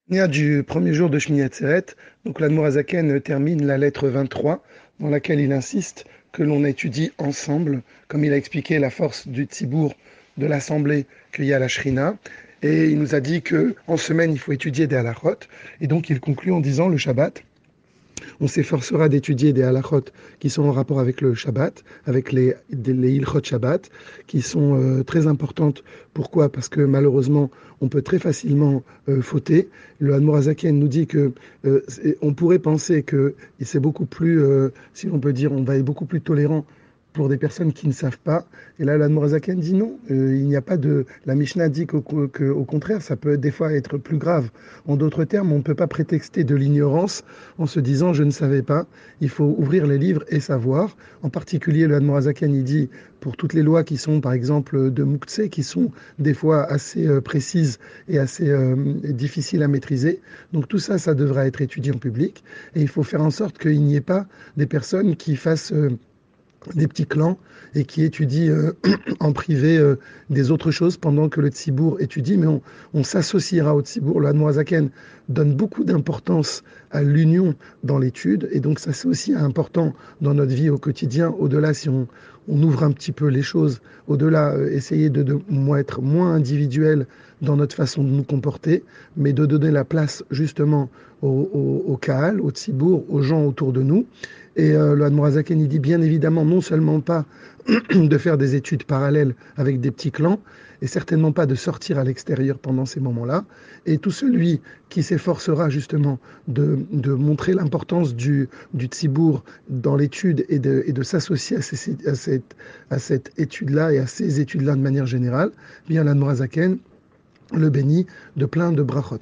Du premier jour de Shmini Atzeret, donc l'Admor Azaken termine la lettre 23, dans laquelle il insiste que l'on étudie ensemble, comme il a expliqué la force du Tzibour, de l'assemblée qu'il y a à la Shrina. Et il nous a dit qu'en semaine, il faut étudier des halachot. Et donc il conclut en disant le Shabbat. On s'efforcera d'étudier des halachot qui sont en rapport avec le Shabbat, avec les Ilchot Shabbat, qui sont très importantes. Pourquoi? Parce que malheureusement, on peut très facilement fauter. Le Admorazaken nous dit que on pourrait penser que c'est beaucoup plus, si l'on peut dire, on va être beaucoup plus tolérant pour des personnes qui ne savent pas. Et là, l'Admorazaken dit non, il n'y a pas de... La Mishnah dit qu'au contraire, ça peut des fois être plus grave. En d'autres termes, on ne peut pas prétexter de l'ignorance en se disant je ne savais pas. Il faut ouvrir les livres et savoir. En particulier, le Admorazaken, il dit pour toutes les lois qui sont, par exemple, de Mouktsé, qui sont des fois assez précises et assez difficiles à maîtriser. Donc tout ça, ça devra être étudié en public. Et il faut faire en sorte qu'il n'y ait pas des personnes qui fassent des petits clans et qui étudient en privé des autres choses pendant que le Tzibour étudie, mais on s'associera au Tzibour. Le Hanmoazaken donne beaucoup d'importance à l'union dans l'étude, et donc ça c'est aussi important dans notre vie au quotidien, au-delà si on ouvre un petit peu les choses, au-delà essayer de être moins individuel dans notre façon de nous comporter, mais de donner la place justement au Kaal, au Tzibour, aux gens autour de nous. Et le Admorazaken, il dit bien évidemment non seulement pas de faire des études parallèles avec des petits clans, et certainement pas de sortir à l'extérieur pendant ces moments-là. Et tout celui qui s'efforcera justement de montrer l'importance du tzibour dans l'étude et de s'associer à cette étude-là et à ces études-là de manière générale, bien l'Admorazaken le bénit de plein de brachot.